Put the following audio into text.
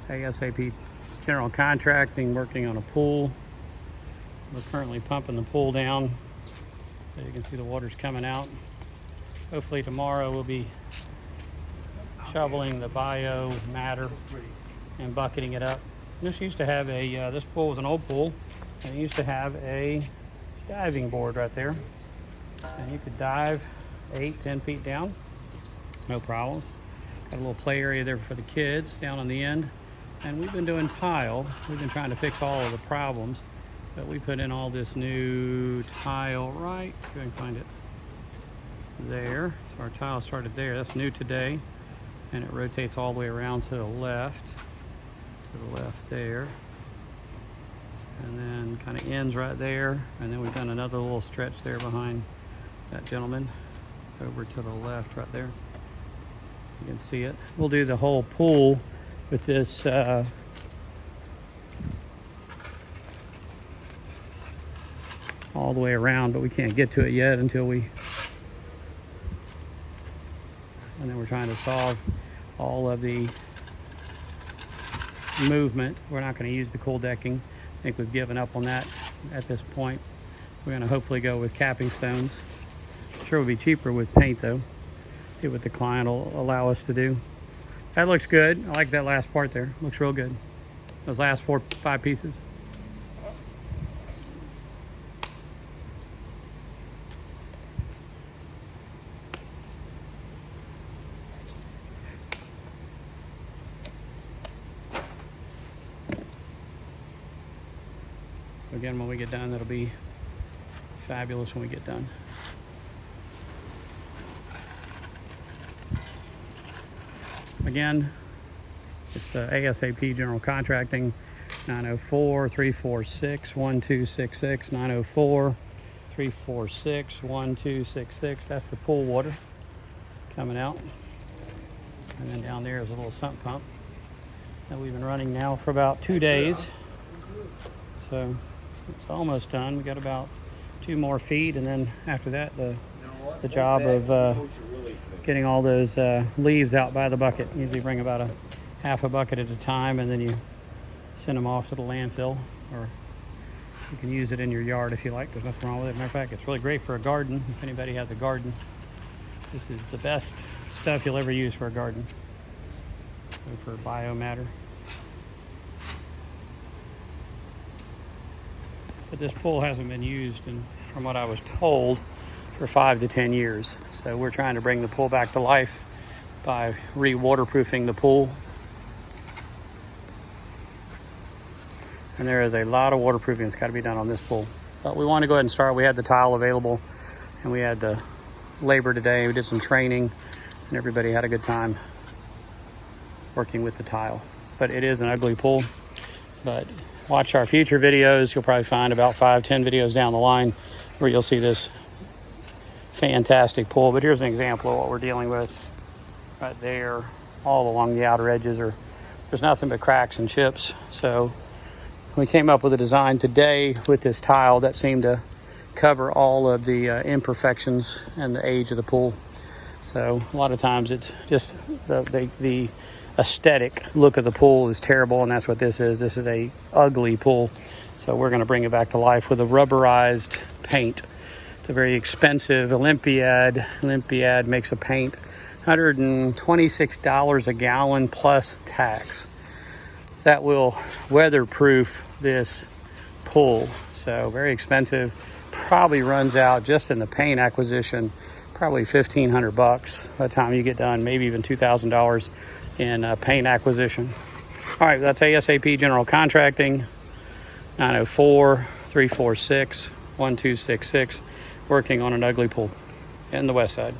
ASAP General Contracting, working on a pool. We're currently pumping the pool down. So you can see the water's coming out. Hopefully tomorrow we'll be shoveling the bio matter and bucketing it up. This used to have a, this pool was an old pool, and it used to have a diving board right there. And you could dive 8-10 feet down, no problems. Got a little play area there for the kids down on the end. And we've been doing tile. We've been trying to fix all of the problems, but we put in all this new tile right, see if I can find it, there. So our tile started there, that's new today. And it rotates all the way around to the left there. And then kind of ends right there. And then we've done another little stretch there behind that gentleman over to the left right there. You can see it. We'll do the whole pool with this all the way around, but we can't get to it yet until we, and then we're trying to solve all of the movement. We're not going to use the cool decking. I think we've given up on that at this point. We're going to hopefully go with capping stones. Sure would be cheaper with paint though. See what the client will allow us to do. That looks good. I like that last part there. Looks real good. Those last 4-5 pieces. Again, when we get done, that'll be fabulous when we get done. Again, it's ASAP General Contracting, 904-346-1266, 904-346-1266. That's the pool water coming out. And then down there is a little sump pump that we've been running now for about 2 days. So it's almost done. We got about 2 more feet, and then after that, the job of getting all those leaves out by the bucket. Usually bring about a half a bucket at a time, and then you send them off to the landfill, or you can use it in your yard if you like. There's nothing wrong with it. Matter of fact, it's really great for a garden. If anybody has a garden, this is the best stuff you'll ever use for a garden, or for biomatter. But this pool hasn't been used, and from what I was told, for 5 to 10 years. So we're trying to bring the pool back to life by re-waterproofing the pool. And there is a lot of waterproofing that's got to be done on this pool. But we want to go ahead and start. We had the tile available, and we had the labor today. We did some training, and everybody had a good time working with the tile. But it is an ugly pool. But watch our future videos. You'll probably find about 5-10 videos down the line where you'll see this fantastic pool. But here's an example of what we're dealing with right there. All along the outer edges there's nothing but cracks and chips. So we came up with a design today with this tile that seemed to cover all of the imperfections and the age of the pool. So a lot of times it's just the aesthetic look of the pool is terrible, and that's what this is. This is a ugly pool. So we're going to bring it back to life with a rubberized paint. It's a very expensive Olympiad. Olympiad makes a paint $126 a gallon plus tax. That will weatherproof this pool. So very expensive. Probably runs out just in the paint acquisition, probably $1,500 by the time you get done, maybe even $2,000 in paint acquisition. All right, that's ASAP General Contracting, 904-346-1266, working on an ugly pool in the west side.